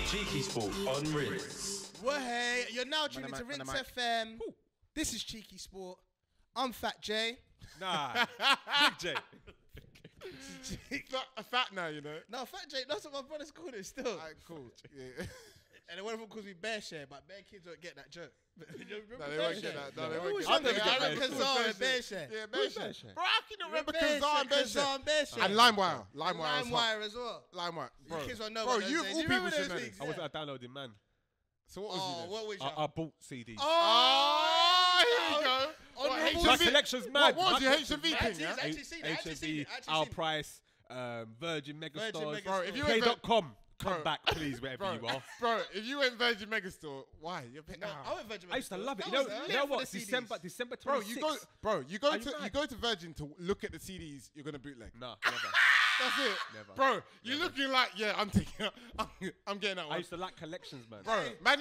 CheekySport on Rinse. Well, hey, you're now tuning into Rinse FM. This is Cheeky Sport. I'm Fat J. Nah, Big J. Fat now, you know. No, Fat J, that's what my brother's called it still. Alright, cool. Yeah. And then one of them calls me Bear Share, but Bear kids don't get that joke. No, they won't get that. No, they won't get I that. remember Kazan and Bear Share. Yeah, Bear Share. Bro, I can remember Kazan, Bear Share. And LimeWire. LimeWire as well. LimeWire. Bro, kids don't know bro, about you those all days. people should know things? this. I wasn't a downloading man. So what was you then? What was you? I bought CDs. Oh, here you go. Honourable My collection's mad. What was your HMV thing, Actually, yeah? actually seen it. Actually seen it. Our Price, Virgin Megastores. Bro, if you Pay.com. Bro. Come back, please, wherever you are. Bro, if you went Virgin Megastore, why? You're I went Virgin. I used to love it. That You know was what? lit for the December CDs. 26th. You go to Virgin to look at the CDs you're gonna bootleg. Nah, never. That's it. Never. Bro, you're looking like, yeah, I'm taking I'm getting that I one. used to like collections, man. Bro, man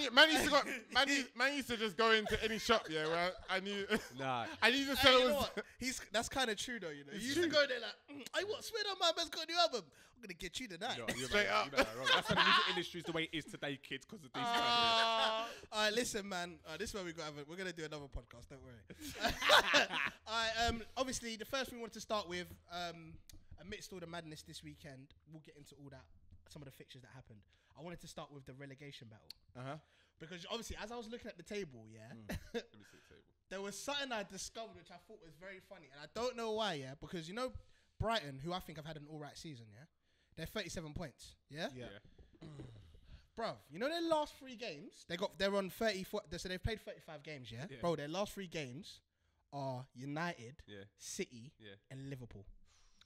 used to just go into any shop, yeah, where I knew Nah. I need to Hey, sell you know what? That's kind of true though, you know. You used to go there like, I want Spider-Man man's got a new album. I'm gonna get you tonight. Straight up. Wrong. That's how the music industry is the way it is today, kids, because of these kind All right, listen, man. This is where we're gonna do another podcast. Don't worry. All right. Obviously, the first thing we wanted to start with, amidst all the madness this weekend, we'll get into all that, some of the fixtures that happened. I wanted to start with the relegation battle. Because obviously, as I was looking at the table, yeah, Let me see the table. there was something I discovered which I thought was very funny, and I don't know why, yeah, because you know Brighton, who I think have had an all right season, yeah, they're 37 points, yeah. Bruv, you know their last 3 games, they're on 34. So they've played 35 games, yeah? Bro, their last 3 games are United, City, and Liverpool.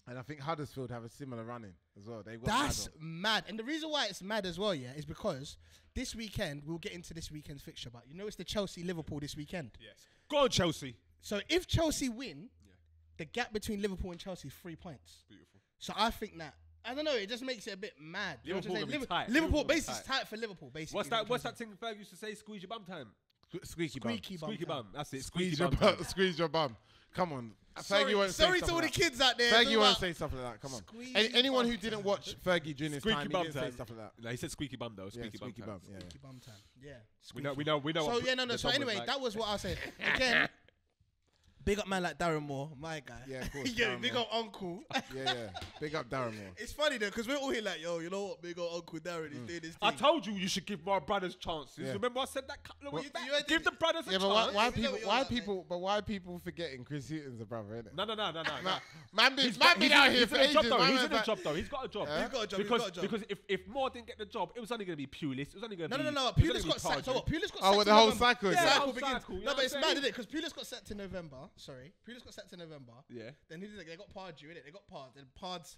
And I think Huddersfield have a similar running as well. That's mad. And the reason why it's mad as well, yeah, is because this weekend, we'll get into this weekend's fixture, but you know it's the Chelsea-Liverpool this weekend. Yes. Go on, Chelsea. So if Chelsea win, the gap between Liverpool and Chelsea is 3 points. Beautiful. So I think that, I don't know, it just makes it a bit mad. You know what I'm Liverpool saying? gonna be tight. Liverpool Liverpool basically tight. is tight for Liverpool, basically. What's that thing Ferg used to say? Squeeze your bum time. Squeaky bum. Squeaky bum. That's it. Squeeze Squeaky your bum. bum. Squeeze your bum. Come on. Sorry to all the kids out there. Fergie won't say stuff like that. Come on. Squeeze Anyone bum who didn't watch Fergie during his Squeaky time, he bum didn't say time. stuff like that. No, he said squeaky bum though. Yeah, Squeaky bum. squeaky bum. Yeah. Squeaky bum time. Yeah. We know. So yeah, no. the So dom was anyway, like. that was what I said. Again, big up man like Darren Moore, my guy. Yeah, of course. Yeah, Darren big Moore. up Uncle. Yeah. Big up Darren Moore. It's funny though, because we're all here like, yo, you know what, big up Uncle Darren, he's doing this thing. I told you should give my brothers chances. Yeah. Remember I said that couple of weeks back? you Give the brothers a Yeah, chance. but why You know what you're why are people forgetting Chris Hughton's a brother, innit? No. Man been He's out here in for a job ages. though. man, He's in a like- job though. He's got a job. He's got a job, Because if Moore didn't get the job, it was only going to be Pulis. It was only going to be... No. it was Pulis only got gonna be sacked. So what? Pulis got sacked. Oh, with the whole cycle. Yeah. Cycle whole begins. cycle, you know No, but what it's I'm mad, saying? isn't it? Because Pulis got sacked in November. Sorry, Pulis got sacked in November. Yeah. Then they got Pardew, innit? They got Pard. Then Pard's,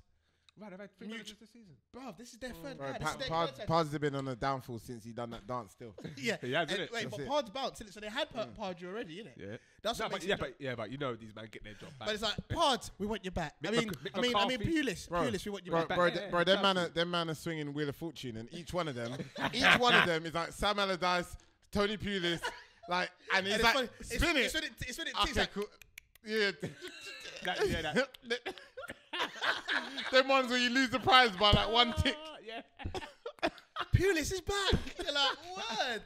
Right, they've had 3 managers this season. bruv, this is their third Bro, guy. This is their third time. Paz has been on a downfall since he done that dance still. Yeah, He has, And- innit? Wait, That's but it. Pard's bounced, innit? So they had Pardew already, innit? Yeah. That's No, what but, makes it. but you know these man get their job back. But it's like, Pards, we want you back. I mean, McCarthy. Pulis, Bro, Pulis, we want you back. bro, them man are swinging Wheel of Fortune, and each one of them is like Sam Allardyce, Tony Pulis, like, and it's like, spin it. It's when it Okay, ticks like, cool. Yeah. that. Them ones where you lose the prize by like 1 tick. Yeah. Pulis is back. You're like, what?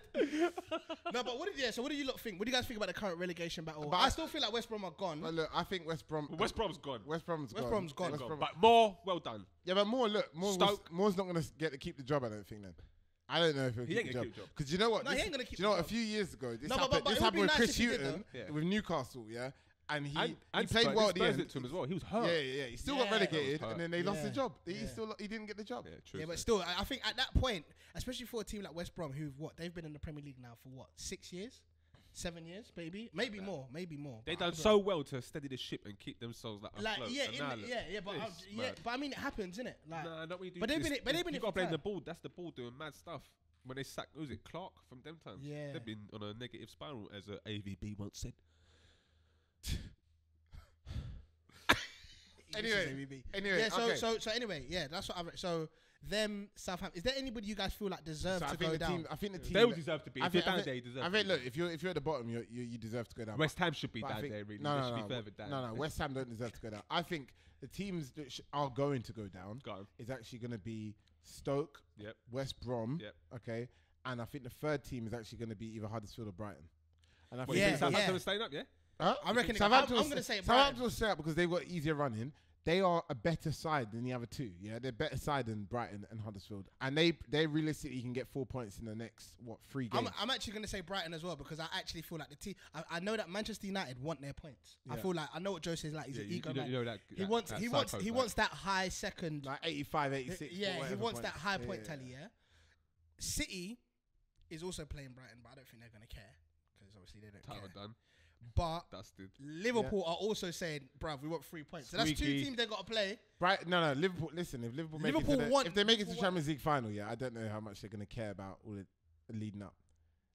No, but what do you lot think? What do you guys think about the current relegation battle? But I still feel like West Brom are gone. But look, I think West Brom's gone. West Brom's gone. West Brom's gone. But Moore, well done. Yeah, but Moore's not going to get to keep the job, I don't think, then. I don't know if he'll keep the job. Because you know what? No, he ain't going to keep the job. the job. A few years ago, this No, but happened, it would be with nice Chris if he did, Hughton though. with Newcastle, yeah? And he And played well at the Spurs end. it to him as well. He was hurt. Yeah. He still got relegated, and then they lost the job. Yeah. He didn't get the job. Yeah, true. Yeah, but still, I think at that point, especially for a team like West Brom, they've been in the Premier League now for 6 years? 7 years, maybe more. They done so well to steady the ship and keep themselves afloat. But I mean, it happens, innit? Like, Nah, not when you do but they've this. been You it got to for blame the time. ball. That's the ball doing mad stuff. When they sacked, who was it, Clark from them times? Yeah. They've been on a negative spiral, as a AVB once said. Anyway, yeah. okay. So anyway, yeah. That's what I've. So them Southampton. Is there anybody you guys feel like deserve to go down? I think the team. They all deserve to be. If you're down there, you deserve I to think, be. look, if you're at the bottom, you deserve to go down. West Ham should be But I down think- there, really. No, They no, should be further down. No, West Ham don't deserve to go down. I think the teams that are going to go down Go on. is actually going to be Stoke, Yep. West Brom, Yep. okay, and I think the third team is actually going to be either Huddersfield or Brighton. And I What, think you think Yeah, Southampton yeah. are staying up, yeah? I reckon. I'm Southampton going to say Southampton Brighton. will stay up because they've got easier running. They are a better side than the other two. Yeah, they're a better side than Brighton and Huddersfield, and they realistically can get 4 points in the next 3 games. I'm actually going to say Brighton as well because I actually feel like the team. I know that Manchester United want their points. I Yeah. feel like I know what Jose's like. He's an ego man. You know that, He wants that high second. Like 85, 86. Yeah, he whatever wants that points. high point tally. Yeah. City is also playing Brighton, but I don't think they're going to care because obviously they don't Title care. done. But Dusted. Liverpool are also saying, bruv, we want 3 points. So that's 2 Squeaky. teams they got to play. No, Liverpool. Listen, if Liverpool make Liverpool it to the, want- if they make it to Liverpool Champions League final, yeah, I don't know how much they're gonna care about all the leading up.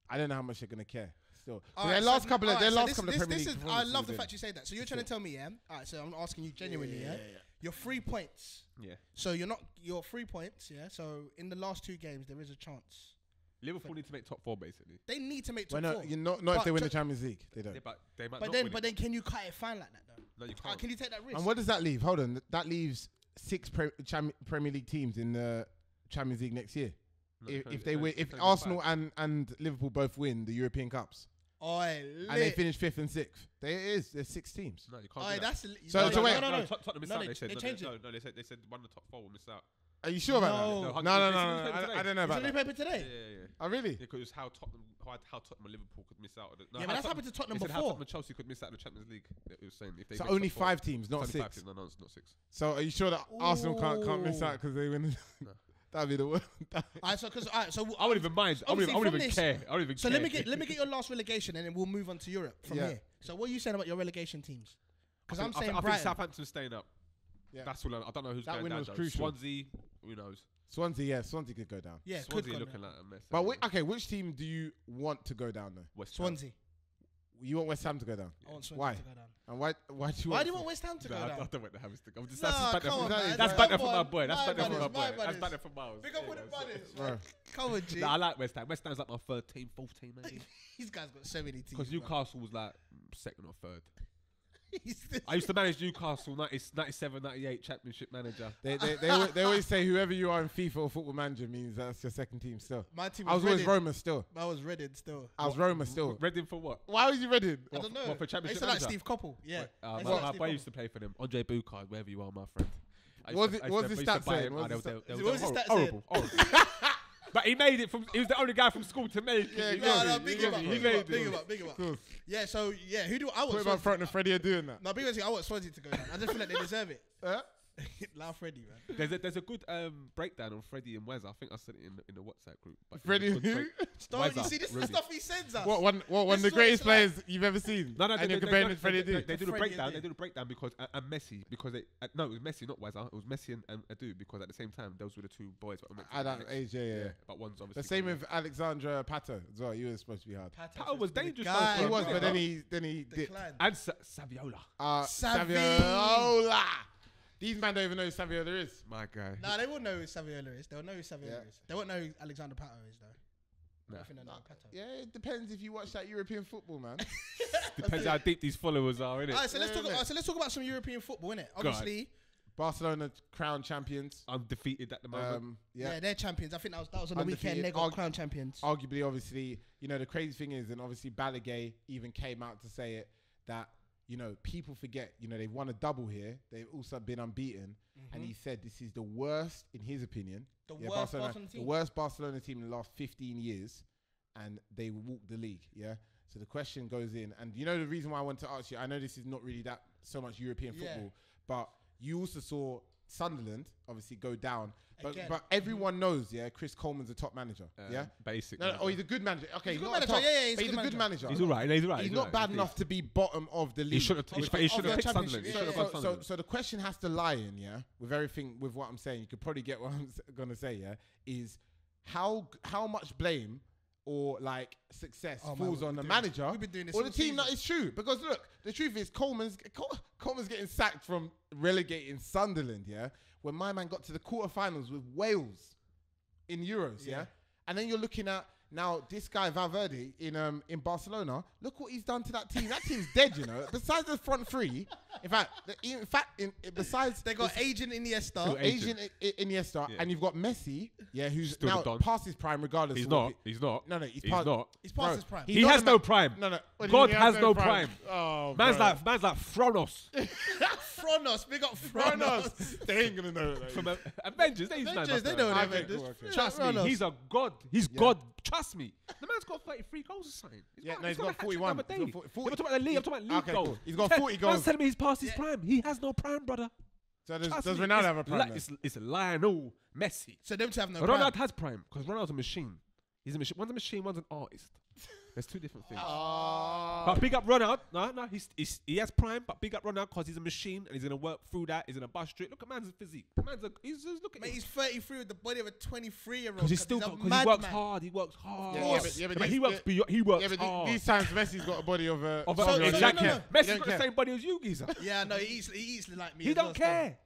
I don't know how much they're gonna care. Still, All their right, last so- couple of all their right, so last this- couple of this- Premier this League is- I performances love the in- fact you say that. So you're trying to tell me, yeah? All right, so I'm asking you genuinely, yeah? You're 3 points. Yeah. So you're 3 points, yeah? So in the last 2 games, there is a chance. Liverpool need to make top 4, basically. They need to make Well, top no, 4. you're not if But they win to- the Champions League. They don't. Yeah, but they might But not then, win but it. then, can you cut it fine like that though? No, you can't. Can you take that risk? And what does that leave? Hold on, that leaves 6 Premier League teams in the Champions League next year. No, If they win, if it's only Arsenal 5. and Liverpool both win the European Cups Oi, and they finish 5th and 6th, there's 6 teams. No, you can't Oi, do that. that's So wait. no. Tottenham missed No, out. they- They said they changed it. no. They said one of the top 4 will miss out. Are you sure about No. that? No, No, today. I don't know Is about it in the that. paper today? Yeah. Oh, really? Because how Tottenham and Liverpool could miss out. Yeah, but that's happened to Tottenham They said how before. Tottenham and Chelsea could miss out of the Champions League. It was saying if they So get only top 4, 5 teams, not it's only 5 6. teams. No, it's not 6. So are you sure that Arsenal can't miss out because they win? No. That'd be the worst. Alright, so I wouldn't even mind. I wouldn't Obviously even from care. I wouldn't even So care. let me get your last relegation, and then we'll move on to Europe from Yeah. here. So what are you saying about your relegation teams? Because I'm saying I think Brighton. Southampton's staying up. Yeah. That's all. I don't know who's That going win down. was though. crucial. Swansea, who knows? Swansea could go down. Yeah, could Swansea go looking down. like a mess. But which team do you want to go down though? West Ham. Swansea. You want West Ham to go down? I want Swansea Why? to go down. And why do you Why want? do you want West Ham to go No, I down? don't want the Hammers to go. That's Nah, back there come from- on, man. That's Come back there from on. my boy. That's My back there from my brothers, my boy. That's brothers. back there from Miles. Big up with the brothers. Bro. Come on, G. Nah, I like West Ham. West Ham's like my 3rd team, 4th team, maybe. These guys got so many teams. Because bro. Newcastle was like 2nd or 3rd. He's still- I used to manage Newcastle 97, 98 championship manager. They always say whoever you are in FIFA or Football Manager means that's your second team still. My team I was was always Reading. Roma still. I was Reading still. I was Roma still. Reading for what? Why was you Reading? I don't know. What, for I used championship to like manager? Steve Coppell. Yeah. I used to like My Steve boy Coppell. used to play for them. Andre Bukard, wherever you are, my friend. What's his stats saying? What What's his was What was his stats horrible. But he made it from. He was the only guy from school to make it. Yeah, He no, made No, it. big He him up, made big it. him up, big him up, big him up. Cool. Yeah, so yeah, who do I want? Put him up Swansea. front and Freddie are doing that. No, because I want Swansea to go down. I just feel like they deserve it. Huh? Laugh Freddie, man. There's a good breakdown on Freddie and Wes. I think I said it in the WhatsApp group. But Freddie it was a good who? break- Stop. You Wes see, this is really. the stuff he sends us. What one This of the is what greatest it's like. players you've ever seen? No, and you're comparing it to Freddie they Adu. did a Freddie breakdown. Adu. They did a breakdown because and Messi because they no, it was Messi, not Wes. It was Messi and Adu because at the same time those were the 2 boys. That were meant to At be that mixed. age, yeah. But one's obviously The same gone with Alexandra Pato as well. He was supposed to be hard. Pato was dangerous though Guy, for He a was, minute, but bro. then he did. Decline. And Saviola. Savi. Saviola. These men don't even know who Saviola is. My guy. Nah, they won't know who Saviola is. They'll know who Saviola Yeah. is. They won't know who Alexander Pato is, though. Nah. I think they know Pato. Yeah, it depends if you watch that European football, man. Depends how deep these followers are, innit? Alright, so let's Yeah, talk. innit? So let's talk about some European football, innit? Obviously, Barcelona crown champions. Undefeated at the moment. yeah, they're champions. I think that was on the Undefeated. weekend. They got crown champions. Arguably, obviously, the crazy thing is, and obviously Balagay even came out to say it, that, people forget, they've won a double here. They've also been unbeaten. And he said this is the worst, in his opinion, The worst Barcelona the team. worst Barcelona team in the last 15 years. And they walked the league, yeah? So the question goes in. And the reason why I want to ask you, I know this is not really that so much European Yeah. football, but you also saw Sunderland, obviously, go down. Again. But everyone knows, yeah, Chris Coleman's a top manager, yeah? Basically. No, he's a good manager. Okay, He's a good not manager, top, yeah, he's but a he's a good good manager. He's alright. He's alright. He's not bad enough to be bottom of the league. He should have. He should have picked championship, Sunderland. He yeah, should have yeah. gone Sunderland. So the question has to lie in, yeah, with what I'm saying. You could probably get what I'm gonna say, yeah, is how much blame or like success Oh, man, falls we've on the been doing manager this. We've been doing this or all the team. season. That is true, because look, the truth is Coleman's getting sacked from relegating Sunderland, yeah, when my man got to the quarterfinals with Wales in Euros, yeah. And then you're looking at Now this guy Valverde in Barcelona, look what he's done to that team. That team's dead, you know. Besides the front three, besides they got Agent Iniesta, Iniesta, yeah. and you've got Messi, who's Still now past his prime, regardless. He's of not. what He's not. No, He's not. He's past his prime. He has no prime. No. God has no prime. Oh, man's like Fronos. Fronos, big up Fronos. They ain't gonna know. From Avengers, they know Avengers. Avengers. Trust me, he's a god. He's God. Trust me. The man's got 33 goals or something. He's got 41. I'm talking about the league. I'm talking about league goals. Cool. He's got 40 goals. Man's telling me he's past his prime. He has no prime, brother. So does Ronaldo have a prime? It's Lionel Messi. So them two have no Ronaldo prime. has prime because Ronaldo's a machine. He's a machine. One's a machine. One's an artist. There's two different things. But big up Ronaldo. No, he has prime. But big up Ronaldo because he's a machine and he's gonna work through that. He's gonna bust through it. Look at man's physique. He's look at. Mate, he's 33 with the body of a 23-year-old. Because he's still because he works hard. He works hard. But he works hard. These times Messi's got a body of a. Exactly. Messi's got the same body as you, geezer. Yeah, no, he easily like me. He don't care.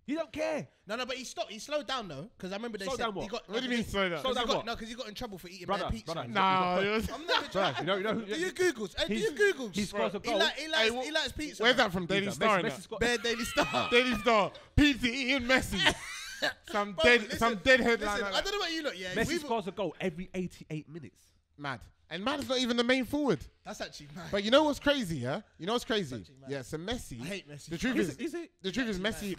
He don't care. No, but he stopped. He slowed down though, because I remember they said he got. What do you mean slow down? No, because he got in trouble for eating bad pizza. Brother. No, I'm never trying. You know. Do your Googles. Hey, do your Googles. He scores a goal. He likes pizza. Where's that from? Daily Star. Bare Daily Star. Daily Star. Pizza eating Messi. Some dead headline. Listen, I don't know what you look. Yeah, Messi scores a goal every 88 minutes. Mad. And man's not even the main forward. That's actually mad. But you know what's crazy, yeah? You know what's crazy? Yeah, so Messi. I hate Messi. The truth is Messi's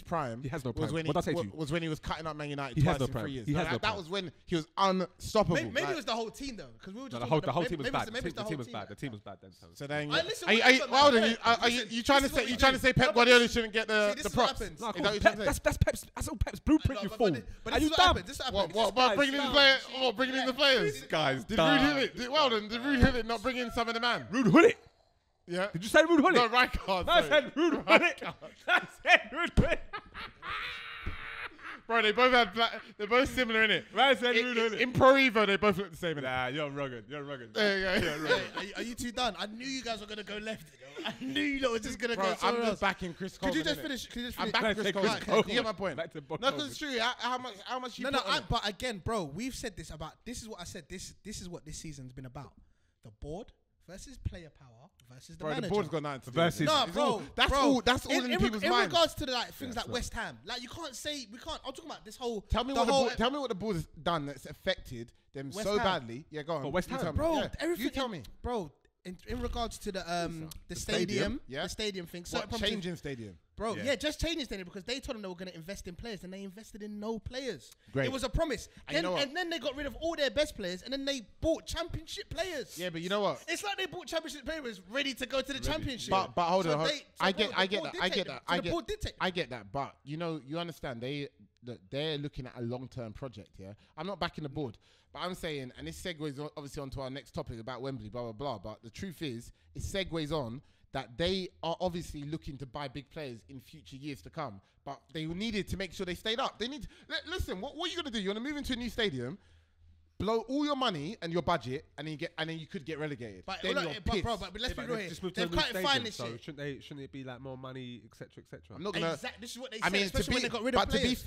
prime. He has no prime. Was when he was cutting up Man United He has twice no in prime. 3 years. He has no prime. That was when he was unstoppable. Maybe it was the whole team though, because we were just the whole team was bad. The team was bad. The team was bad then. So then, are you trying to say Pep Guardiola shouldn't get the props? That's all Pep's blueprint. You fool. Are you dumb? This happened. What bringing in the players? Bringing in the players? Guys, did Rude hit it? Well done. Did Rude hit it? Not bring in some of the man. Rude hit it. Yeah. Did you say Rude hit it? No, Rijkaard. I said Rude hit it. I said Rude hit it. Bro, they both had they're both similar, innit? Man said Rude hit it. In Pro Evo, they both look the same. Nah, you're rugged. There you go. Are you two done? I knew you guys were gonna go left. I knew you lot were just gonna go. I'm just backing Chris Coleman. Could you just finish? I'm backing Chris Coleman. You get my point? No, because it's true. How much you? But again, bro, we've said this about. This is what I said. This is what this season's been about. The board versus player power versus the manager. The board's got nothing to do. Versus. No, bro. That's all in people's minds. In regards to things like West Ham, like you can't say we can't. I'm talking about this whole. Tell me what the board has done that's affected them so badly. Yeah, go on. West Ham, bro. Yeah. Everything. You tell me, bro. In regards to the stadium, the stadium thing. Changing stadium. Bro, just changing stadium because they told them they were going to invest in players and they invested in no players. Great. It was a promise. And then they got rid of all their best players and then they bought championship players. Yeah, but you know what? It's like they bought championship players ready to go to the championship. But hold on. I get that. But you understand they're looking at a long-term project. Yeah, I'm not backing the board. But I'm saying, and this segues obviously onto our next topic about Wembley, blah, blah, blah. But the truth is, it segues on that they are obviously looking to buy big players in future years to come. But they needed to make sure they stayed up. They need listen, what are you going to do? You want to move into a new stadium, blow all your money and your budget, and then you could get relegated. But let's be real here. They've got to find this shit. Shouldn't it be like more money, etc., etc.? I'm not gonna. Exactly. This is what they said. Especially when they got rid of players.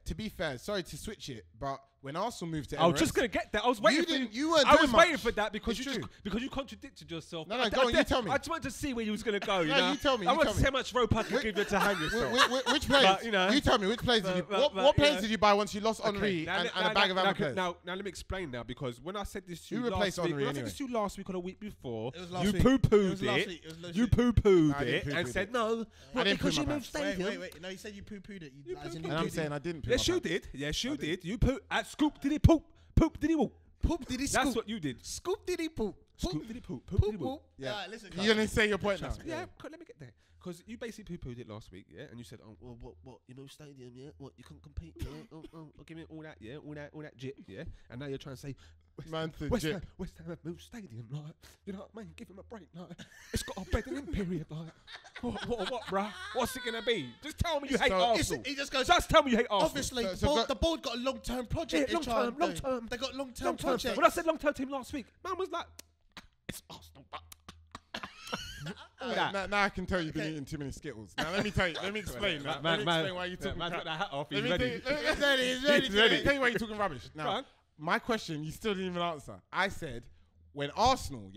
To be fair, sorry to switch it, but when Arsenal moved to Emirates, I was just gonna get that. I was waiting. I was waiting for that because you contradicted yourself. No, go on. You tell me. I just wanted to see where you was gonna go. You tell me. I want to see how much rope I could give you to hang yourself. Which players? You tell me. Which players did you? What players did you buy once you lost Henry and a bag of other players? Now let me explain now, because when I said this to you replaced Henry anyway? I said this to you last week or the week before, you poo-pooed it. You poo-pooed it and said no. Because you moved stadium. Wait. No, you said you poo-pooed it. And I'm saying I didn't. Yes, you did. Yes, you did. You poo at scoop did he poop? Poop did he whoop? Poop did he scoop? That's what you did. Scoop did he poop? Scoop did he poop? Poop did he whoop? Yeah. Listen, you're gonna say your point now. Yeah, let me get there. Because you basically poo-pooed it last week, yeah, and you said, "Oh, well, what? You moved stadium, yeah? What? You couldn't compete, yeah? Give me all that, yeah, all that jip, yeah." And now you're trying to say, West Ham have moved stadium, like, you know what I mean? Give him a break, like, it's got a bedding in period, like, what, bruh? What's it gonna be? Just tell me you hate Arsenal. He just goes. Just tell me you hate Arsenal. Obviously, the board got a long-term project. Yeah, long term. They got long-term project. When I said long-term team last week, man was like, it's Arsenal. Now I can tell you've been eating too many Skittles. Now let me tell you. Let me explain. Let me explain why you're talking crap. Man's got that hat off. He's ready. He's ready. Tell you why you're talking rubbish. Now, my question, you still didn't even answer. I said, when Arsenal,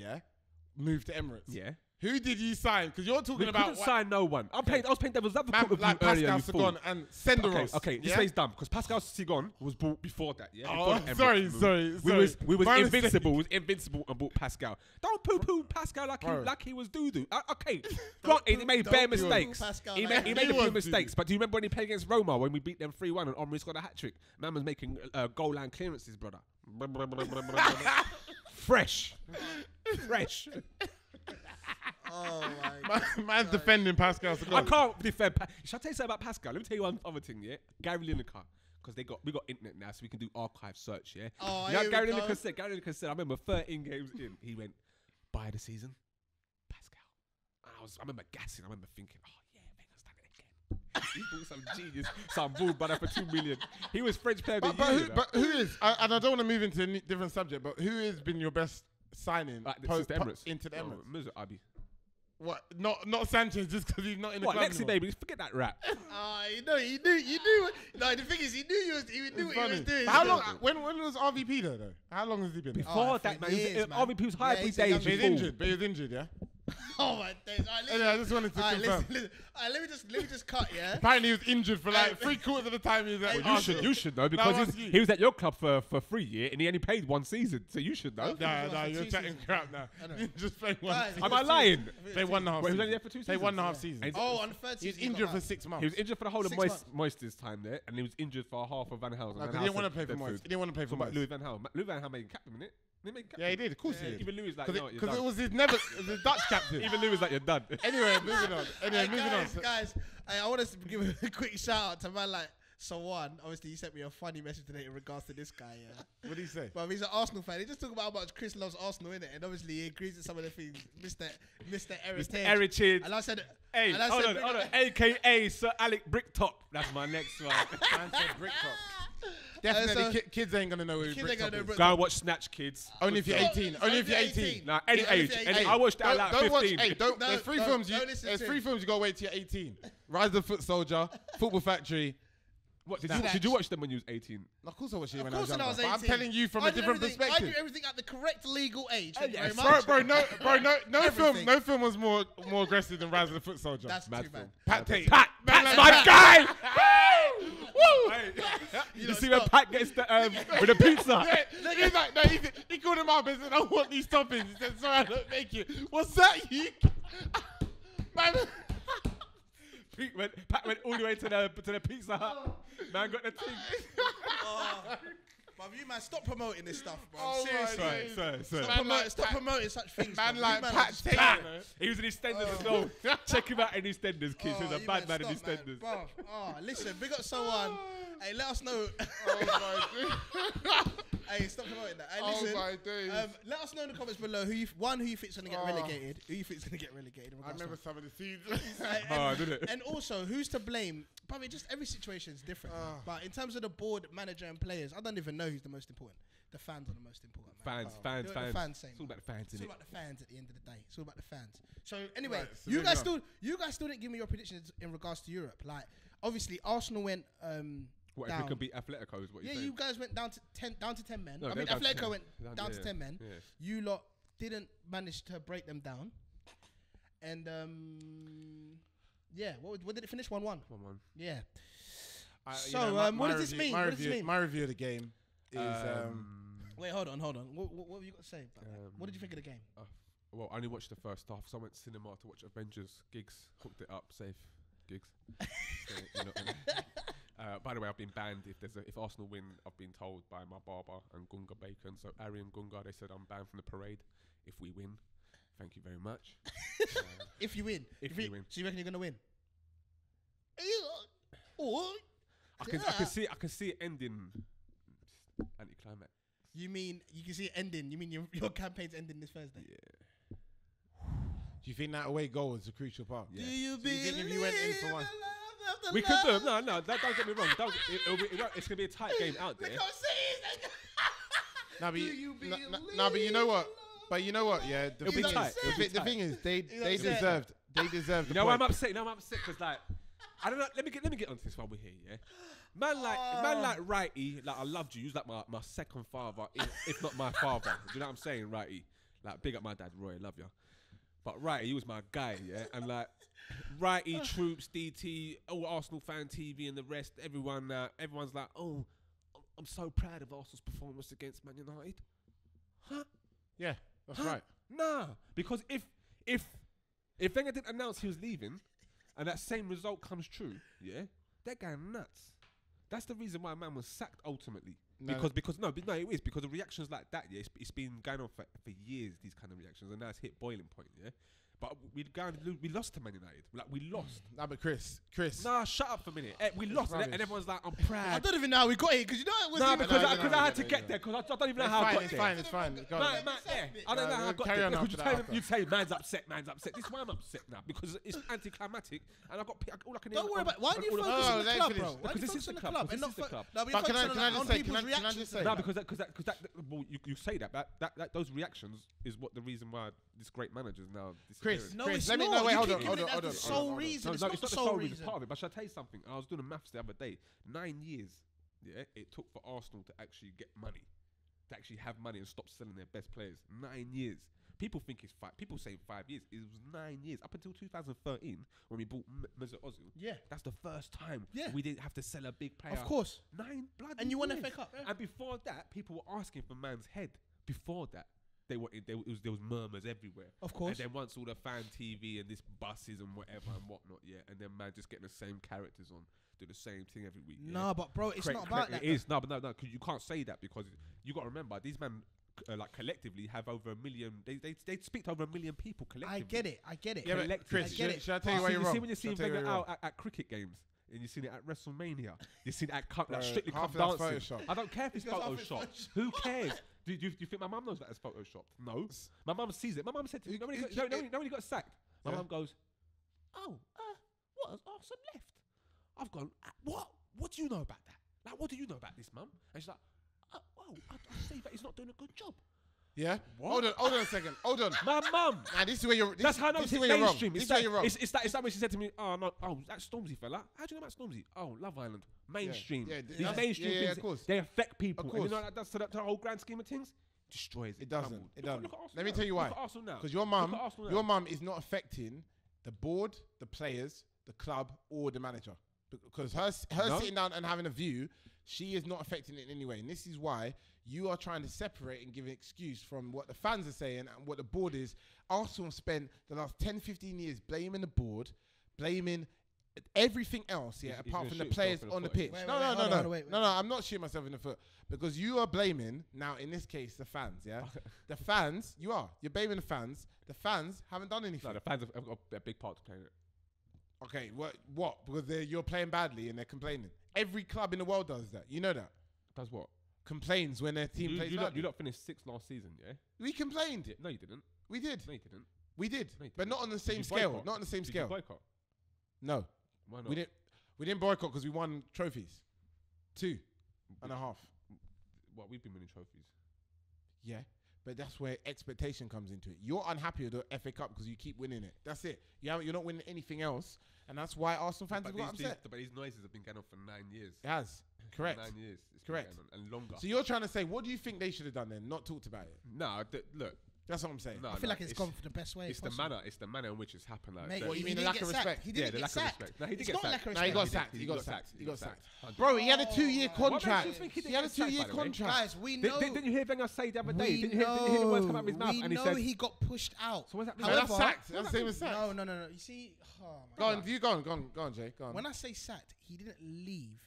moved to Emirates. Yeah. Who did you sign? Because you're talking We about couldn't sign no one. I was playing devil's advocate with you like earlier. Pascal You fool. Sagan and Senderos. Okay, this is dumb because Pascal Sagan was bought before that. Yeah. Oh, Before the Emirates sorry. We was My invincible. We was invincible and bought Pascal. Don't poo-poo Pascal like he was doo-doo. Okay, granted, he made bare mistakes. He made a few mistakes. But do you remember when he played against Roma when we beat them 3-1 and Omri scored a hat trick? Man was making goal line clearances, brother. Fresh. Oh my! Man's defending Pascal Sagan. I can't defend. Shall I tell you something about Pascal? Let me tell you one other thing. Yeah, Gary Lineker, because we got internet now, so we can do archive search. Yeah. Oh, you know what Gary Lineker said. I remember 13 games in, he went, "Buy the season, Pascal." And I remember gassing. I remember thinking, "Oh yeah, Wenger's done it again." He bought some genius, some bull brother for 2 million. He was French player of the year. But who is? And I don't want to move into a different subject, but who has been your best signing since the Emirates? Into the Emirates? Mesut Abi. What? Not Sanchez, just because he's not in the club Lexi anymore. baby, forget that rap. You knew. No, the thing is, he knew what he was doing. How long? When was RVP there though? How long has he been? Before that, man, RVP was hybrid days. But he was injured, yeah. Oh my days! Anyway, I just wanted to confirm. Listen. Let me just cut. Yeah. Apparently, he was injured for like 3/4 of the time he was at. Well, you should know because he was at your club for 3 years and he only played 1 season, so you should know. No, you're chatting crap now. Just playing 1 season. Am I lying? Play 1.5. He was only there for 2 seasons. Play 1.5 seasons. Oh, on the third season. He was injured for 6 months. He was injured for the whole of 6 months. Moister's time there, and he was injured for half of Van Gaal. He didn't want to play for Moist. He didn't want to play for Moist. Louis Van Gaal. Louis Van Gaal made him captain, innit? Yeah, he did. Of course he did. Even Louis like, no, you're because done. it was his Dutch captain. Even Louis like, you're done. Anyway, moving on. Guys, I want to give a quick shout out to man like Sawan. Obviously, he sent me a funny message today in regards to this guy. Yeah. What did he say? But he's an Arsenal fan. He just talking about how much Chris loves Arsenal, innit? And obviously, he agrees with some of the things. Mr. Heritage. And I said, hey, hold on. AKA Sir Alec Bricktop. That's my next one. Man said Bricktop. Definitely, kids ain't gonna know who Bricktop is. Go and watch Snatch, kids. Only if you're 18. Only if you're 18. Nah, any age. I watched that at like 15. There's 3 films. There's 3 films you gotta wait till you're 18. Rise of the Foot Soldier, Football Factory. What did you watch them when you was 18? Of course I watched it when I was younger. 18. But I'm telling you from a different perspective. I do everything at the correct legal age. Thank you very Bro, much. no film was more aggressive than Rise of the Foot Soldier. That's too bad. Pat Tate. Pat's my guy! Woo! You see when Pat gets with the pizza? He's like, he called him up and said, I want these toppings. He said, sorry, I don't make it. What's that, you? Pat went all the way to the Pizza Hut. Man got the thing. But you man, stop promoting this stuff, bro. Oh Seriously. Stop promoting such things. Man bro. like Pat Tate. He was in EastEnders as well. Check him out in EastEnders, kids. He's a bad man in EastEnders. Bro, listen, big up someone. Hey, let us know. Hey, stop promoting that. Hey, listen. Oh my days. Let us know in the comments below who you think's gonna get relegated. Who you think's gonna get relegated? I remember some of the scenes. Did it? And also, who's to blame? Probably just every situation is different. But in terms of the board, manager, and players, I don't even know who's the most important. The fans are the most important. Man. Fans. The fans same. It's all about the fans, It's isn't all it? about the fans at the end of the day. It's all about the fans. So anyway, Right, so you guys still didn't give me your predictions in regards to Europe. Like, obviously, Arsenal went What down. if we can beat Atletico? Is what you're saying? You guys went down to 10 men. No, I mean, down to Atletico 10. went down to 10 men. Yeah. You lot didn't manage to break them down. And yeah, what did it finish? 1-1. 1-1. Yeah. So, what does this mean? What does this mean? My review of the game is Wait, hold on. What have you got to say about that? What did you think of the game? Well, I only watched the first half. So I went to cinema to watch Avengers. Gigs hooked it up. Safe. Gigs. So, you know what I mean? By the way, I've been banned. If Arsenal win, I've been told by my barber and Gunga Bacon. So Ari and Gunga, they said I'm banned from the parade. If we win, thank you very much. If you win. If you win. So you reckon you're gonna win? I can see it ending anticlimax. You mean you can see it ending? You mean your campaign's ending this Thursday? Yeah. Do you think that away goal was a crucial part? Yeah. Do you think if you went in for one? We could do. No. Don't get me wrong. It's gonna be a tight game out there. But you know what? Yeah, the thing is, they deserved. They deserved. You know why I'm upset? Because like, I don't know. Let me get onto this while we're here. Yeah. Man like Righty, like I loved you. He was like my second father, if not my father. Do you know what I'm saying, Righty? Like big up my dad, Roy, love ya. But Righty, he was my guy, yeah. And like Righty, Troops, DT, all Arsenal fan TV and the rest, everyone's like, oh, I'm so proud of Arsenal's performance against Man United. Huh? Yeah, that's right. Nah, because if Wenger didn't announce he was leaving, and that same result comes true, yeah, they're going nuts. That's the reason why man was sacked ultimately. No. Because it is because of reactions like that. Yeah, it's been going on for years. These kind of reactions, and now it's hit boiling point. Yeah, but we lost to Man United. Like we lost. Nah, but Chris. Nah, shut up for a minute. We lost, and everyone's like, I'm proud. I don't even know how we got here because you know it was. Nah, because I had to get there because I don't even know how I got there. It's fine. I don't know how I got there. You say man's upset. This is why I'm upset now because it's anticlimactic, and I got all I can. Don't worry about. Why do you focus on the club, bro? Because this is the club. and not the club. But can I just say? No, because that well, you say that those reactions is what the reason why this great manager is now. Chris, let me know. Wait, hold on. It's not the sole reason. It's not the sole reason. Part of it. But shall I tell you something? I was doing the maths the other day. 9 years, yeah, it took for Arsenal to actually get money, to actually have money and stop selling their best players. 9 years. People think it's 5. People say 5 years. It was 9 years up until 2013 when we bought Mesut Ozil. Yeah, that's the first time. Yeah, we didn't have to sell a big player. Of course, 9 bloody. And you years. won FA Cup. Yeah. And before that, people were asking for man's head. Before that. There was murmurs everywhere. Of course. And then once all the fan TV and this buses and whatever and whatnot, yeah, and then man just getting the same characters on, do the same thing every week. Yeah? No, but bro, it's not about that. It is. No, because you can't say that because you got to remember these men like collectively have over 1 million. They speak to over 1 million people collectively. I get it. Yeah, but Chris, should I tell you why you're wrong? You see when you're seeing Wenger out at cricket games. And you've seen it at WrestleMania. You've seen it at Strictly Come Dancing. I don't care if it's Photoshopped. Who cares? Do you think my mum knows that it's Photoshopped? No. My mum sees it. My mum said to me, when he got sacked, my mum goes, what, has Arsenal left? I've gone, what? What do you know about that? Like, what do you know about this, mum? And she's like, I say that he's not doing a good job. Yeah. What? Hold on a second. Hold on. My mum. Nah, this is where you're. That's how I know it's mainstream. This is where you're wrong. It's that when she said to me, "Oh no, that Stormzy fella. How do you know about Stormzy? Oh, Love Island, mainstream. Yeah, these mainstream things, of course. They affect people. And you know what that does to the whole grand scheme of things? Destroys it. It doesn't. Let me tell you why. Because your mum is not affecting the board, the players, the club, or the manager. Because her sitting down and having a view, she is not affecting it in any way. And this is why you are trying to separate and give an excuse from what the fans are saying and what the board is. Arsenal spent the last 10, 15 years blaming the board, blaming everything else, apart from the players on the pitch. No, I'm not shooting myself in the foot because you are blaming, now in this case, the fans, The fans, you're blaming the fans. The fans haven't done anything. No, the fans have got a big part to play in it. Okay, what? Because you're playing badly and they're complaining. Every club in the world does that. You know that. Does what? Complains when their team plays badly. You lot finished 6th last season, yeah? We complained. Yeah, no, you didn't. We did. No, you didn't. We did. No, but not on the same scale. Not on the same scale. Did you boycott? No. Why not? We didn't boycott because we won trophies. 2.5. What, we've been winning trophies. Yeah. But that's where expectation comes into it. You're unhappy with the FA Cup because you keep winning it. That's it. You're not winning anything else. And that's why Arsenal fans have got upset. But these noises have been going on for 9 years. It has. Correct. 9 years. It's correct. And longer. So you're trying to say, what do you think they should have done then? Not talked about it. No, look. That's what I'm saying. I feel like it's gone for the best way. It's possible. It's the manner in which it's happened. Like, mate, what you mean the lack of respect? He didn't get sacked. No, he did get sacked. No, he got sacked. He got sacked. Bro, he had a 2-year contract. He had a 2-year contract. Guys, we know. Didn't you hear Wenger say the other day? Didn't you hear the words come out of his mouth? We know he got pushed out. So what's that? That's sacked. That's the same as sacked. No. You see, go on, Jay. Go on. When I say sacked, he didn't leave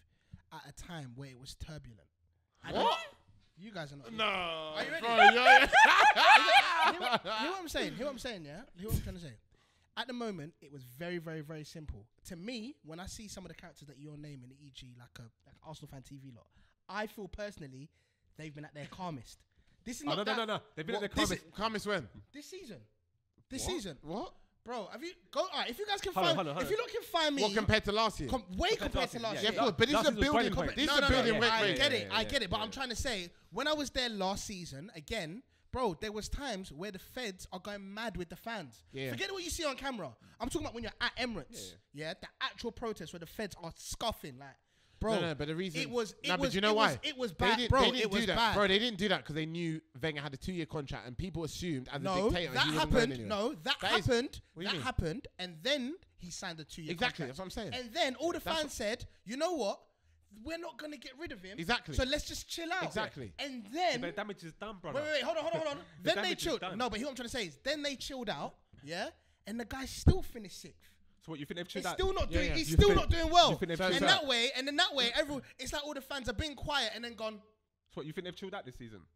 at a time where it was turbulent. What? You guys are not. No. Are you ready? Hear what I'm saying? Yeah? Hear what I'm trying to say? At the moment, it was very, very, very simple. To me, when I see some of the characters that you're naming, e.g. like Arsenal fan TV lot, I feel personally they've been at their calmest. This is not No. They've been at their calmest. Calmest when? This season. What? Bro, have you alright, if you guys can find if you lot can find me what compared to last year? Compared to last year. Yeah, but this is a building. This is a building. I get it. But I'm trying to say, when I was there last season, again, bro, there was times where the feds are going mad with the fans. Yeah. Forget what you see on camera. I'm talking about when you're at Emirates. Yeah, the actual protest where the feds are scoffing like, bro. No, but the reason it was. but do you know why? It was They bad, didn't- bro. they didn't It was do that. bad. Bro, they didn't do that because they knew Wenger had a 2-year contract, and people assumed as a No, dictator that he wasn't going happened. anywhere. No, that That is- happened. what do you That mean? happened, and then he signed a 2-year Exactly, contract. that's what I'm saying. And then all the That's fans said, "You know what? We're not gonna get rid of him. Exactly. So let's just chill out." Exactly. And then But the damage is done, brother. wait, hold on. Then they damage is chilled. done. No, but hear what I'm trying to say is, then they chilled out, yeah, and the guy still finished 6th. So what you think they've He's chilled out? still not doing. yeah. He's You still think- not doing well. you think they've And chilled that out? way, everyone. It's like all the fans are being quiet and then gone, So what you think they've chilled out this season?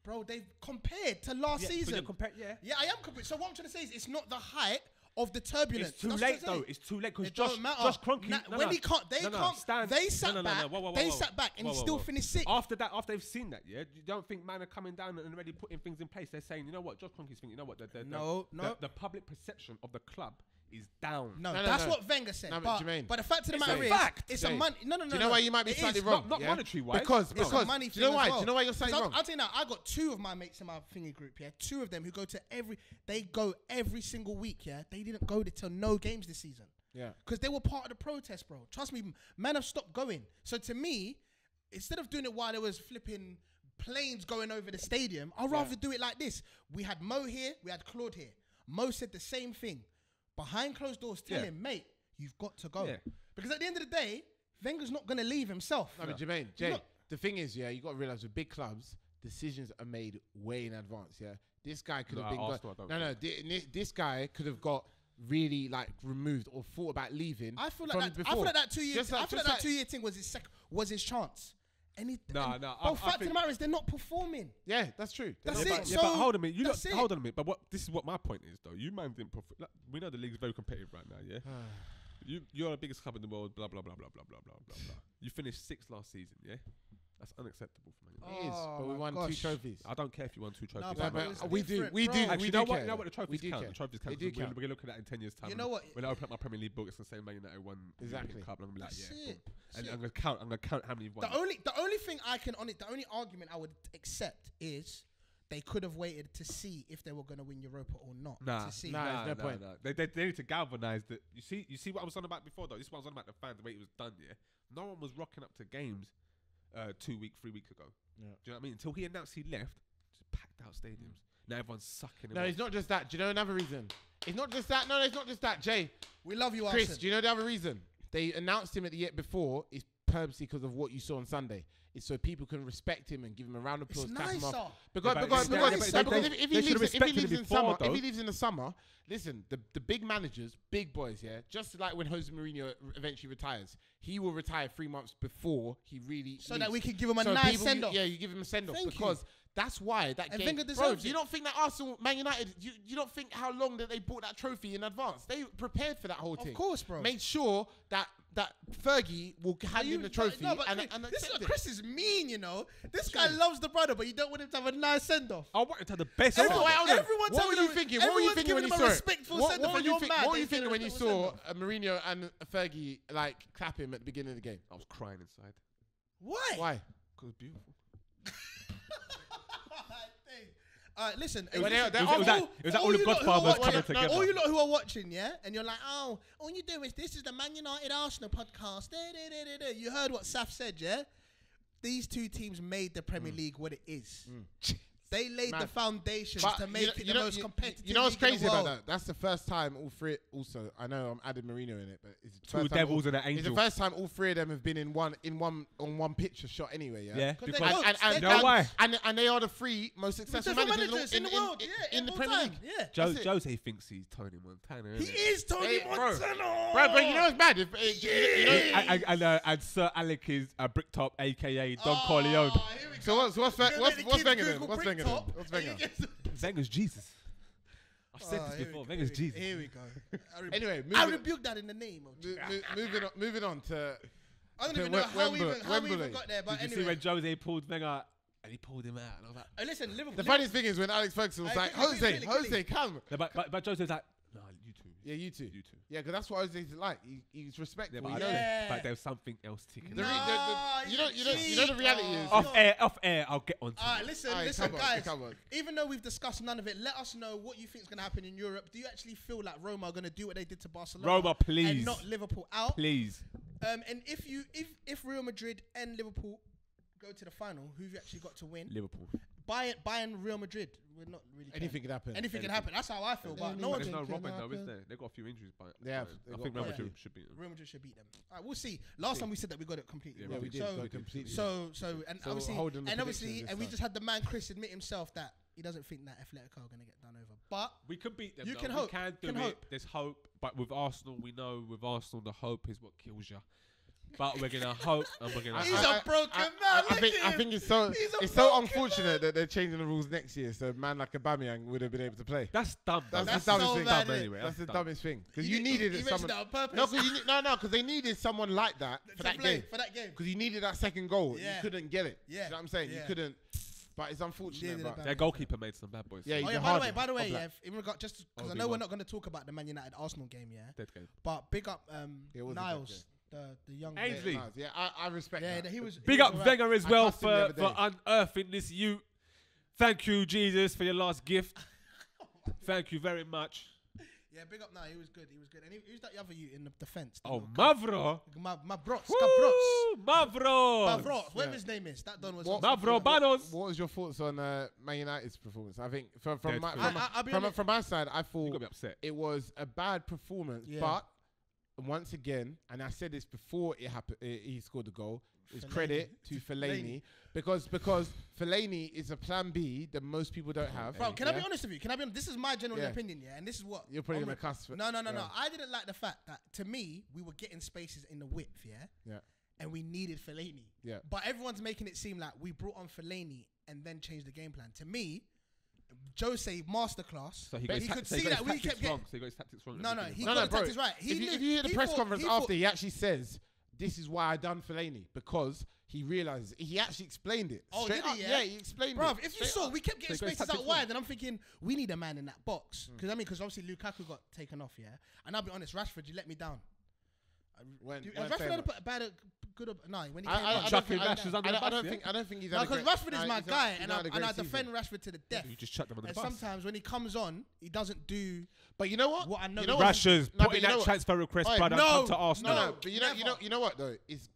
bro. They've compared to last But season. you're Yeah, I am comparing. So what I'm trying to say is, it's not the height of the turbulence. It's too That's late what I'm saying. though. It's too late because It don't matter. Josh Kroenke. When he can't, they can't. stand. They sat back. Whoa, They sat back, and he still finished 6th. After that, after they've seen that, yeah, you don't think man are coming down and already putting things in place? They're saying, you know what, Josh Kroenke's thinking, you know what, No. the public perception of the club is down. No, No, that's no. what Wenger said. No, but Jermaine, but the fact of the it's matter a is, fact. it's a Jay, money. No. Do you know why you might be It slightly is. wrong? Not monetary wise. Because It's a money do you know thing why? as Do well. you know why you're saying Because wrong? I'll tell you now, I got 2 of my mates in my thingy group, yeah. 2 of them who go to they go every single week, yeah. They didn't go to no games this season. Yeah. Because they were part of the protest, bro. Trust me, man have stopped going. So to me, instead of doing it while there was flipping planes going over the stadium, I'd rather do it like this. We had Mo here, we had Claude here. Mo said the same thing. Behind closed doors, tell him, mate, you've got to go. Yeah. Because at the end of the day, Wenger's not going to leave himself. No, but Jermaine, the thing is, yeah, you got to realize with big clubs, decisions are made way in advance. Yeah, this guy could have been. This guy could have got really like removed or thought about leaving. I feel from like that. before. I feel like that 2 years. Just like- I feel like just that 2-year thing was his chance. And he, No, and, no, But I fact of think- the matter is, they're not performing. Yeah, that's true. That's Yeah, it. but, So yeah, but hold on a minute. that's it. Hold on a minute. But this is what my point is, though. You man didn't perform. Like, we know the league's very competitive right now. Yeah. You're the biggest club in the world. Blah blah blah blah blah blah blah blah blah. You finished 6th last season. Yeah. That's unacceptable for Man United. It is, Oh but we my won 2 gosh. trophies. I don't care if you won 2 trophies. but No, it's but we do, different, we bro. do. Actually, we you do know what? care. You know what? The trophies We do count. care. The trophies They count. do We're count. going to look at that in 10 years' time. You know what? When I open up my Premier League book, it's going to say Man United won Exactly. the cup. And I'm like, That's yeah. it. boom. And That's I'm going to count how many you've won. The only thing I can on it, the only argument I would accept is they could have waited to see if they were going to win Europa or not. Nah, To see. Nah. there's no point. They need to galvanise the. You see what I was on about before though. This is what I was on about the fans. The way it was done. Yeah, no one was rocking up to games 3 weeks ago. Yeah. Do you know what I mean? Until he announced he left, just packed out stadiums. Now everyone's sucking him. No, off. it's not just that. Do you know another reason? It's not just that. No, it's not just that. Jay, We love you, Chris, Arsene. do you know the other reason? They announced him at the year before is purposely because of what you saw on Sunday. It's so people can respect him and give him a round of It's applause. clap him nicer. off. Because Yeah, but because they if he should've leaves respected him in before, summer, though. if he leaves in the summer, listen, the big managers, big boys, yeah, just like when Jose Mourinho eventually retires, he will retire 3 months before he really So leaves. that we can give him a So nice people- send-off. Yeah, you give him a send off Thank you. because that's why that And game. Wenger Bro, deserves you it. don't think that Arsenal, Man United, you don't think how long that they bought that trophy in advance? They prepared for that whole thing. Of course, bro. Made sure that Fergie will hand him the trophy No, but and this accept it. Chris is mean, you know. This guy loves the brother, but you don't want him to have a nice send-off. I wanted to have the best. So send-off. wait, hold on. Everyone's What were having you a- thinking? What were you everyone's thinking when you giving saw him a it? respectful What send-off were and you you're think- mad what were they you did thinking a when you respectful saw Mourinho and Fergie like clap him at the beginning of the game? I was crying inside. Why? Why? Because it's beautiful. Listen. It was listen, like all the Godfathers coming together. All you lot who are watching, yeah, and you're like, oh, all you do is this is the Man United Arsenal podcast. You heard what Saf said, yeah? These 2 teams made the Premier League what it is. They laid the foundations to make it the most competitive. You know what's league in crazy the about world. that? That's the first time all 3. Also, I know I'm adding Mourinho in it, but it's the 2 first time devils all- and an It's angel. the first time all 3 of them have been on one picture shot anyway. Yeah. Yeah, Because because they you know why? And they are the 3 most successful Different managers managers in the world, yeah, in the all Premier time, League. yeah. That's it. Jose thinks he's Tony Montana. He innit? is Tony Hey, bro. Montana. Bro, but you know what's mad? You know, And Sir Alec is a Bricktop, aka Don Oh, Corleone. here we So go. what's You're gonna what's make the what's kids Wenger then? Google What's Wenger then? Bricktop, What's and you Wenger? get- Wenger's Jesus. I've said Oh, this here before. we- Wenger's here we- Jesus. Here we go. Anyway, I moving- rebuke that in the name of Jesus. moving on to I don't to even know how we Wembley. even got there, but Did you see anyway. when Jose pulled Wenger and he pulled him out? And I was like, Listen, Liverpool. the funniest thing is when Alex Ferguson was Hey, like, quickly, Jose, come. no, but Jose was like, no, you two. Yeah, you too. You two. Yeah, because that's what Jose's like. He's respectful. Yeah, but, you I know know that. but there's something else ticking. The No, re- you know you the reality is. Off air, I'll get on to Alright, it. listen, Alright, listen, come on, guys. come on. Even though we've discussed none of it, let us know what you think is going to happen in Europe. Do you actually feel like Roma are going to do what they did to Barcelona? Roma, please. And not Liverpool out? Please. And if Real Madrid and Liverpool go to the final, who've you actually got to win? Liverpool. Bayern Real Madrid. We're not really. Anything could happen. Anything can happen. That's how I feel. But no one. There's no Robin though, is there? They've got a few injuries, but Yeah, I think Real Madrid should beat them. Real Madrid should beat them. All right, we'll see. Last time we said that we got it completely Yeah, wrong. we did. So, Completely. so holding the obviously, predictions and we this just had the man Chris admit himself that he doesn't think that Atletico are going to get done over. But We can beat them. You though. can We hope. can do Can it. hope. There's hope, but with Arsenal, we know with Arsenal, the hope is what kills you. But we're gonna hope, and we're gonna. He's hope. a broken man. I think it's so unfortunate that they're changing the rules next year. So a man like Aubameyang would have been able to play. That's dumb. That's though. the dumbest so thing. bad, Dumb innit? anyway. That's the dumb. dumbest thing because He you needed he someone. mentioned that on purpose. No, because they needed someone like that for To that play game. for that game. Because you needed that second goal. Yeah. You couldn't get it. Yeah. You know what I'm saying? You Yeah. couldn't. But it's unfortunate. Needed a But bad- Their goalkeeper made some bad boys. Yeah, Oh he's yeah. a By the hard way, one. yeah. In regard, just because I Oh, know do we're what? not going to talk about the Man United Arsenal game, yeah. Dead game. But big up It was a Niles, the young Ainsley. boy. Nice. Yeah, I respect Yeah, that. he was. Big he was up alright. Wenger as I well cussed him the for other day. unearthing this youth. Thank you, Jesus, for your last gift. Thank you very much. Yeah, big up. Nah, he was good. He was good. And who's that other you in the defense? Oh, Mavro. my brots, Woo, Mavro. Mavros, whatever Yeah. his name is. That don was. What- Mavro Banos. What was your thoughts on Man United's performance? I think from Dead my, food. I'll be honest. from my side, I You thought got me upset. it was a bad performance. Yeah. But once again, and I said this before it happened, he scored the goal. It's Fellaini. credit to Fellaini because Fellaini is a plan B that most people don't have. Bro, can I yeah? be honest with you? Can I be honest? This is my general Yeah. opinion, yeah, and this is what You're probably I'm gonna re- cuss for- No. yeah. I didn't like the fact that to me we were getting spaces in the width, yeah, Yeah. and we needed Fellaini. Yeah. But everyone's making it seem like we brought on Fellaini and then changed the game plan. To me, Jose masterclass. So he but got he his could so he see got that his we tactics kept getting. wrong. So he got his tactics wrong. No, at the he beginning. got the bro. tactics right. If you hear the press conference thought- after, he actually says, "This is why I done Fellaini," because he realizes he actually explained it. Oh, Straight did he, up. yeah? he explained Bro, it. if you Straight saw, up. we kept getting So he got his spaces out tactics wide, wrong. and I'm thinking we need a man in that box because obviously Lukaku got taken off, yeah. And I'll be honest, Rashford, you let me down. When Rashford saying had that. a bad, good. No, when he came I on. don't Chucking think- I Rashford's under the don't bus, think I don't think he's No, had a because great- Rashford is no, my he's not- guy, he's and not had a I great defend season. Rashford to the death. You just chucked them on the And bus. sometimes when he comes on, he doesn't do. But you know what? What I know You he know does. Rashers, No, put but in you know that what? transfer request, Oi, brother, no, come to Arsenal. No, but you never. know what though? It's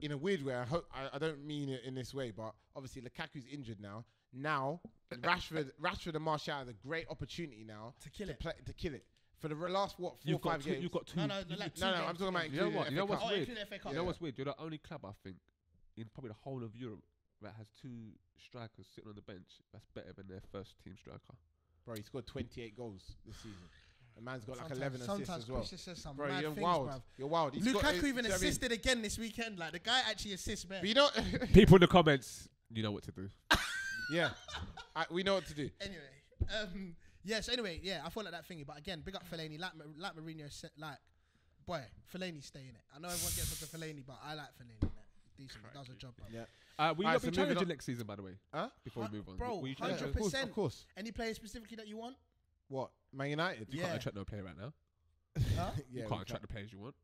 in a weird way. I don't mean it in this way, but obviously Lukaku's injured now. Now Rashford and Martial has a great opportunity now To kill it. to kill it for the last 4 You've or 5 got two. games. You've got two. No, you- like two no, games, I'm talking about You know what? including You know FA what's Cup. Oh, weird? including FA Cup. You know what's weird? You're the only club I think in probably the whole of Europe that has two strikers sitting on the bench. That's better than their first team striker. Bro, he scored 28 goals this season. The man's got like Sometimes- 11 assists sometimes as well. Chris just says some Bro, mad you're things, wild. bruv. You're wild. He's Lukaku got- even do you know what I mean? assisted again this weekend. Like the guy actually assists, man. But you know, People in the comments, you know what to do. yeah, we know what to do. Anyway, yes. Anyway, yeah, I feel like that thingy. But again, big up Fellaini. Like Mourinho said, like, boy, Fellaini stay in it. I know everyone gets up to Fellaini, but I like Fellaini. Man. Decent, he does a job, bro. Yeah. Will you Alright, not be so moving challenging on- next season, by the way? Huh? Before we move on, Bro, will you 100%. challenge? Of course. Any player specifically that you want? What? Man United? You Yeah. can't attract no player right now. Huh? You Yeah, can't attract the players you want.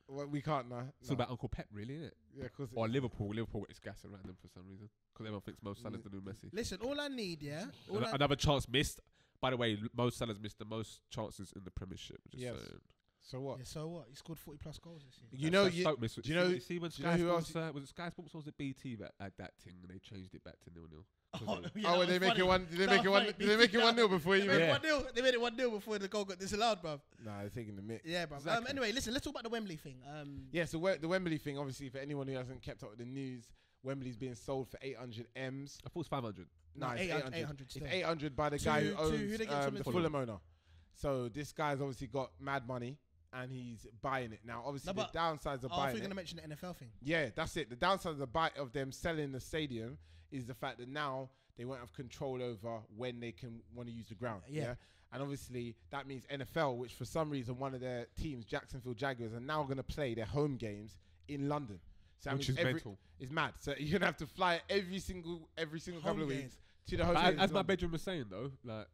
Well, we can't now. It's all about Uncle Pep, really, isn't it? Yeah, of course. Or Liverpool. Liverpool got its gas around them for some reason because everyone thinks Mo Salah's the new Messi. Listen, all I need, yeah. All I, Another chance missed. By the way, Mo Salah's missed the most chances in the Premiership. Just Yes. saying. So what? yeah, so what? He scored 40+ goals this season. You know, That's you, Stoke missed. do you know- You see when do you know Sky who Sports was it Sky Sports or was it BT that had that thing and they changed it back to 0-0? oh, they make it one. Did they make it one? Did they make it 1-0 before you? They made Yeah. it 1-0. They made it 1-0 before the goal got disallowed, bruv. Nah, they're taking the mick. Yeah, bruv. Exactly. Anyway, listen, let's talk about the Wembley thing. Yeah, so the Wembley thing, obviously, for anyone who hasn't kept up with the news, Wembley's being sold for 800 M's. I thought it was 500. No, it's 800 still. It's 800 by the guy who To owns who they get from the the Fulham owner. So this guy's obviously got mad money and he's buying it now. Obviously, No, the but- downsides of Oh, I thought buying you were going it. to mention the NFL thing. Yeah, that's it. The downside of the buy of them selling the stadium is the fact that now they won't have control over when they can want to use the ground. Yeah. Yeah. And obviously that means NFL, which for some reason one of their teams, Jacksonville Jaguars, are now going to play their home games in London. So that Which means is mental. It's mad. So you're gonna have to fly every single Home couple of games. weeks to the home But games. as in my London. bedroom was saying though, like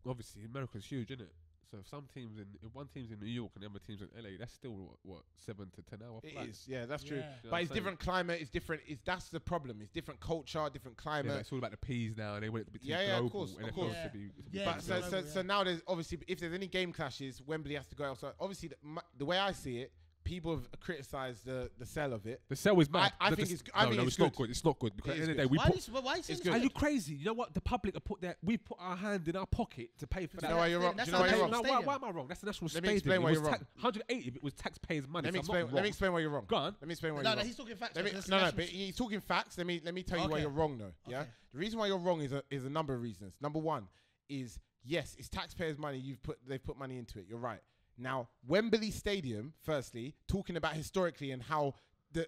obviously America's huge, isn't it? So if some teams if one team's in New York and the other team's in LA, that's still what 7 to 10 hour It flight. is, yeah, that's true. Yeah. You know what But I'm it's saying? different climate. It's different. That's the problem. It's different culture, different Yeah, climate. but it's all about the P's now, and they want it to be too Yeah, yeah, of global. course, and of it feels course. to be Yeah, But it's so global, now there's obviously if there's any game clashes, Wembley has to go outside. Obviously, the way I see it, people have criticised the sell of it. The sell is mad. I think it's not good. It's not good because at the end of the day, Why is it are you crazy? You know what? The public have we put our hand in our pocket to pay for that. You know why you're wrong? Why am I wrong? That's the national stadium. Let me explain why you're wrong. 180 of it was taxpayers' money. Let me explain why you're wrong. Go on. Let me explain why you're wrong. No, he's talking facts. But he's talking facts. Let me tell you why you're wrong, though. Yeah. The reason why you're wrong is a number of reasons. Number one is yes, it's taxpayers' money. They've put money into it. You're right. Now, Wembley Stadium, firstly, talking about historically and how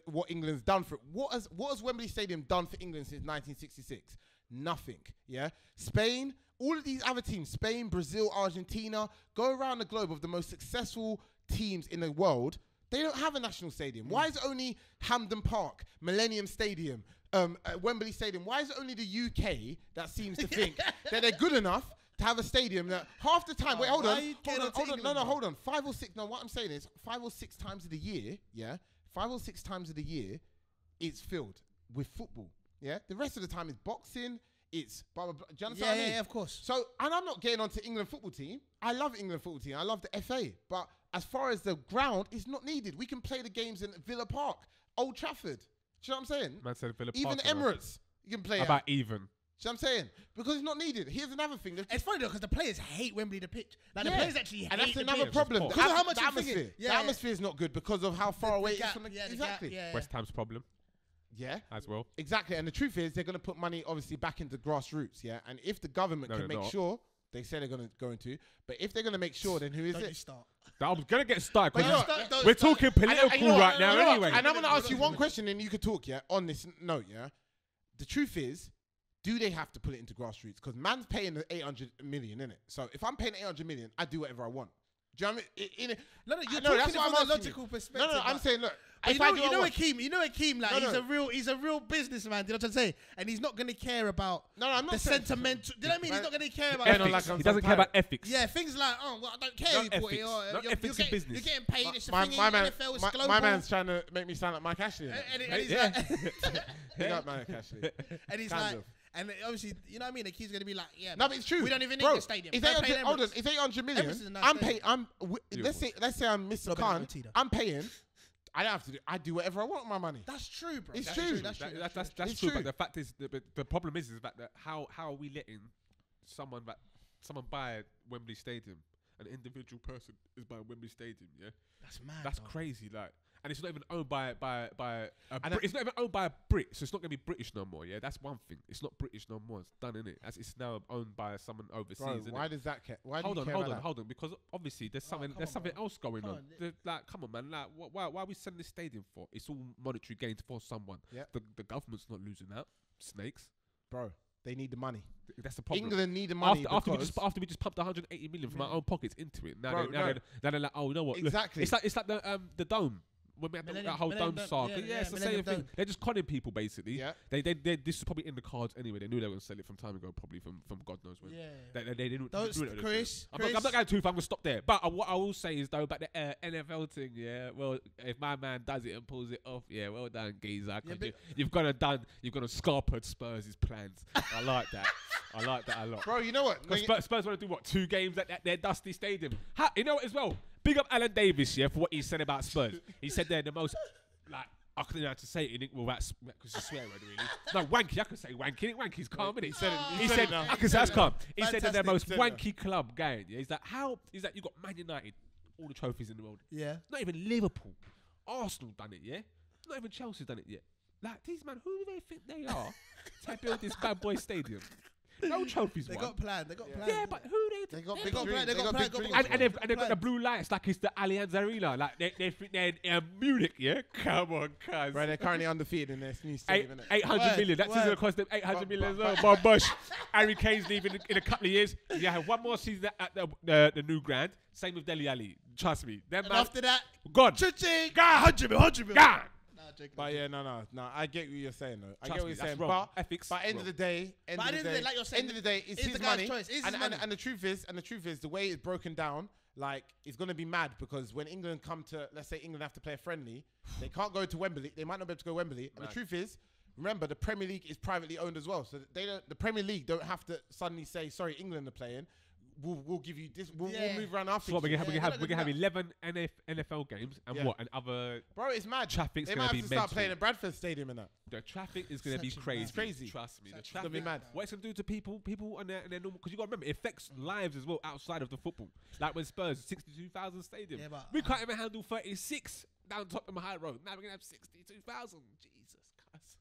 what England's done for it. What has Wembley Stadium done for England since 1966? Nothing, yeah? Spain, all of these other teams, Spain, Brazil, Argentina, go around the globe of the most successful teams in the world. They don't have a national stadium. Why is it only Hampden Park, Millennium Stadium, Wembley Stadium? Why is it only the UK that seems to think that they're good enough to have a stadium that half the time, hold on. 5 or 6, no, what I'm saying is 5 or 6 times of the year, yeah? 5 or 6 times of the year, it's filled with football, yeah? The rest of the time is boxing, it's blah, blah, blah. Do you understand what I mean? Yeah, of course. So, and I'm not getting onto England football team. I love England football team. I love the FA. But as far as the ground, it's not needed. We can play the games in Villa Park, Old Trafford. Do you know what I'm saying? Man said Villa Even Park. Emirates, you can play about even. See what I'm saying? Because it's not needed. Here's another thing. It's funny though, because the players hate Wembley, the pitch. Like the players actually hate and that's the another pitch. problem. Because of how much the atmosphere. Yeah, the atmosphere is not good because of how far away it is from the exactly. West Ham's problem. Yeah. As well. Exactly. And the truth is, they're going to put money obviously back into grassroots. Yeah. And if the government can make sure, they say they're going to go into, but if they're going to make sure, then who is it? Start. I was going to get started because we're talking political right now anyway. And I'm going to ask you one question and you can talk, yeah, on this note, yeah. The truth is, do they have to put it into grassroots? Because man's paying the 800 million, innit? So if I'm paying 800 million, I do whatever I want. Do you know what I mean? You're talking from a logical perspective. No, I'm saying, look. You know Akeem, like he's a real businessman. Do you know what I'm saying? And he's not gonna care about I'm not the sentimental. Do you know what I mean? He's not gonna care about ethics. He doesn't care about ethics. Yeah, things like I don't care. Ethics in business. You're getting paid. It's a thing in NFL. It's global. My man's trying to make me sound like Mike Ashley. And he's like, not Mike Ashley. And he's like. And obviously, you know what I mean? The kid's going to be like, yeah. No, but it's true. We don't even need the stadium. It's 800 million. I'm paying. Let's say I'm Mr. Khan. I'm paying. I don't have to do. I do whatever I want with my money. That's true, bro. It's true. That's true. But the fact is, the problem is that how are we letting someone buy Wembley Stadium? An individual person is buying Wembley Stadium. Yeah, that's mad. That's crazy. Like. And it's not even owned by it's not even owned by a Brit, so it's not gonna be British no more. Yeah, that's one thing. It's not British no more. It's done, innit? As it's now owned by someone overseas. Bro, why does that care? Hold on. Because obviously there's something else going on. Like, come on, man. Like, why are we selling this stadium for? It's all monetary gains for someone. Yeah. The government's not losing out. Snakes, bro. They need the money. That's the problem. England need the money after we just pumped 180 million from our own pockets into it. Now they're like, oh, you know what? Exactly. Look, it's like the dome. When we had that whole dome saga, it's the same thing. They're just conning people, basically. Yeah. They this is probably in the cards anyway. They knew they were going to sell it from time ago, probably from God knows when. Yeah. They didn't. Chris. I'm not going too far. I'm going to stop there. But what I will say is though about the NFL thing, yeah. Well, if my man does it and pulls it off, yeah, well done, geezer. You've gone to scarpered Spurs' plans. I like that. I like that a lot, bro. You know what? Spurs want to do what? 2 games at their dusty stadium. You know what as well? Big up Alan Davis, yeah, for what he said about Spurs. He said they're the most, like, I couldn't know how to say it without because it's a swear word, really. No, wanky. I can say wanky. Wanky's calm, innit? He said, I can say that's calm. He said they're the most wanky club going. Yeah, he's like, you got Man United, all the trophies in the world. Yeah. Not even Liverpool, Arsenal done it. Yeah. Not even Chelsea done it yet. Like these man, who do they think they are to build this bad boy stadium? No trophies. They got planned. Yeah, but who they got big plans. They got big and they've got the blue lights like it's the Allianz Arena. Like they think they're in Munich. Yeah, come on, cuz. Right, they're currently undefeated in their new stadium. 800 million. That's going to cost them 800 million as well. Bob Bush, Harry Kane's leaving in a couple of years. You have one more season at the new ground. Same with Dele Alli. Trust me. And after that, gone. 100 million. Gone. But yeah, no. I get what you're saying though. I get what you're saying. But ethics. But end of the day, like you're saying, end of the day, it's his money. And the truth is, the way it's broken down, like it's gonna be mad because when England come to, let's say England have to play a friendly, they can't go to Wembley. They might not be able to go to Wembley. And the truth is, remember the Premier League is privately owned as well, so the Premier League don't have to suddenly say, sorry, England are playing. we'll give you this. We'll Yeah. move around after. So what, we're gonna have Yeah. 11 NFL games and Yeah. what? And other Bro, it's mad. traffic's They gonna might be have to start mental. playing at Bradford Stadium and that. The traffic is gonna be Such a crazy. mad- It's crazy. Trust me. The Such a traffic. gonna be mad. What it's gonna do to people on their normal? Because you gotta remember, it affects lives as well outside of the football. Like when Spurs 62,000 stadium, Yeah, but we can't even handle 36 down Tottenham High Road. Now we're gonna have 62,000. Jesus Christ.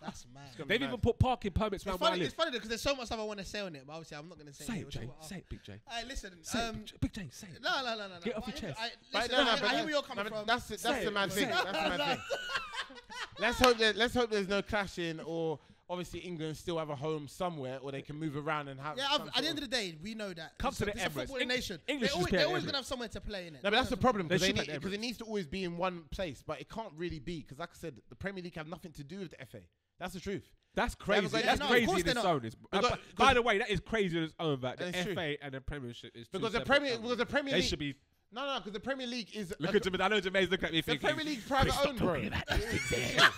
That's mad. gonna be They've mad. even put parking permits It's around where I funny, live. because there's so much stuff I want to say on it, but obviously I'm not going to say Say it. it, We'll Jay. talk about Say it, Big J. Hey, listen. Say it, Big J. Say it. No. Get off But your chest. Listen, No, I but hear where you're coming from. That's the mad Say thing. it. That's the mad thing. Let's hope there's no clashing, or obviously England still have a home somewhere, or they can move around and have. Yeah, at the end of the day, we know that. Come to the it's a Emirates. footballing nation. English They're just play at always Emirates. going to have somewhere to play in it. No, but that's the problem They because should play at it Emirates. needs to always be in one place, but it can't really be because, like I said, the Premier League have nothing to do with the FA. That's the truth. That's crazy. got- That's no, of crazy course in its they're own. By the way, that is crazy in its own. That the It's true. FA and the Premiership is Because two the separate Premier companies. They League should be. no, because the Premier League is Look at Jermaine. I know Jermaine's looking at me the thinking. Premier League's private "Please owned, stop bro. talking about these things there.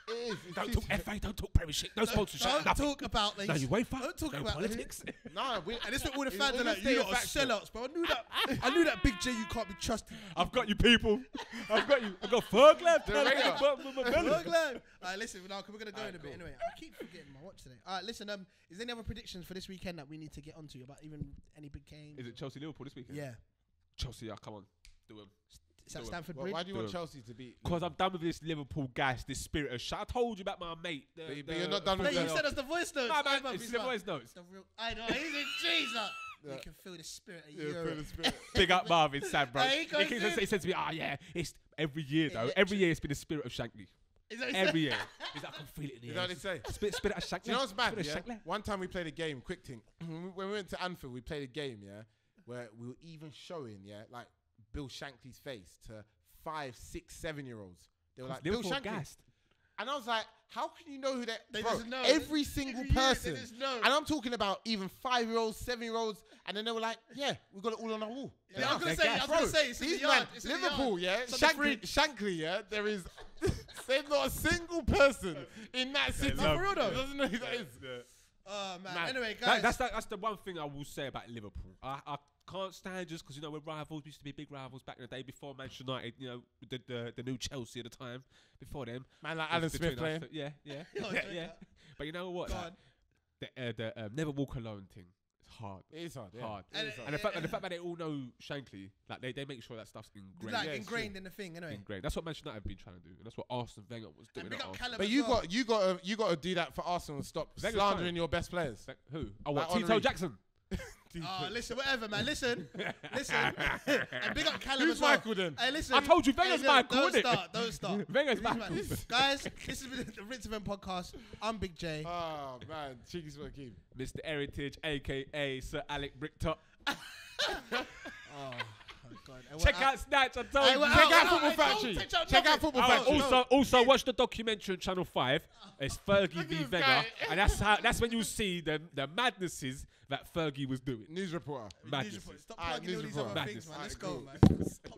It is. Don't talk FA. Don't talk Premiership. No sponsorship. Don't Nothing. talk about like. No UEFA. Don't talk no about politics. No, And this is what all the It's fans are all like. the You lot are faction. sellouts, bro. I knew that Big J. You can't be trusted. I've got you, people. I've got you. I've got Ferg left. The ringer. Alright, listen, now we're gonna go in a bit cool. anyway. I keep forgetting my watch today. Alright, listen. Is there any other predictions for this weekend that we need to get onto about even any big games? Is it Chelsea Liverpool this weekend? Yeah. Chelsea. Come on. Do them. Is that Do it. Stamford Why Bridge? do you want Chelsea to beat? Because I'm done with this Liverpool gas, this spirit of shit. I told you about my mate. But you're not done with Hey, you the- sent us the voice notes. Nah, man, I it's the voice notes. The real, I know, he's in Jesus. Yeah. You can feel the spirit of Yeah, Europe. feel the spirit. Big up Marvin, Sam, bro. Hey, he goes in. He said to me, yeah, it's every year, though. Yeah. Every year it's been the spirit of Shankly. Is that what he Every said? year. He's like, I can feel it in the You air. know what they say? Spirit of Shankly. Do you know what's mad? Spirit of Yeah? Shankly. One time we played a game, quick thing. When we went to Anfield, we played a game, yeah, where we were even showing, yeah, like Bill Shankly's face to 5, 6, 7-year-olds. They were like, Bill Liverpool Shankly. gassed. And I was like, how can you know who that? They Bro, just know. every single Every year person. they just know. And I'm talking about even 5-year-olds, 7-year-olds, and then they were like, yeah, we got it all on our wall. Yeah, I was they're gonna say, gassed. it's in the These yard. man, It's in the Liverpool, yard. yeah, It's on the fridge. Shankly, yeah, there is, there's not a single person in that city. love- For real though? who doesn't know who that is. Oh man. Man. Anyway, guys. That's the one thing I will say about Liverpool. I can't stand just because, you know, we're rivals. We used to be big rivals back in the day before Manchester United, you know, the new Chelsea at the time. Before them. Man like It Alan was Smith between us. playing. Yeah. Oh, yeah, don't yeah. that. But you know what? Go Like, the Never Walk Alone thing. It's hard. It is hard, yeah. Hard. It is And the fact that they all know Shankly, like they make sure that stuff's ingrained. like Yeah, it's ingrained in the thing. Anyway. Ingrained. That's what Manchester United have been trying to do, and that's what Arsenal Wenger was doing. And big at up Arsenal. Callum But as you well. got to do that for Arsenal and stop Wenger's slandering trying. your best players. Like, who? Oh, what? Like Tito Henry. Jackson. Oh, listen, whatever, man. Listen. And big up Callum Who's as well. Michael then? Hey, listen. I told you Wenger's no, Michael, Don't innit? start. Don't start. Wenger's He's Michael. Michael. Guys, this has been the Rinse Event podcast. I'm Big J. Oh man, CheekySport Akeem. Mr. Heritage, aka Sir Alec Bricktop. Oh, God. And Check we're out Snatch. I told Hey, you. we're Check out, out we're Football out. Factory. Don't touch out Check out nothing. Football Alright, Factory. also watch the documentary on Channel 5. It's Fergie v this Wenger, guy. and that's when you see the madnesses that Fergie was doing. News reporter. Madnesses. Stop Alright, plugging all news these other report. things, man. Madness. Let's go, Alright, man. Stop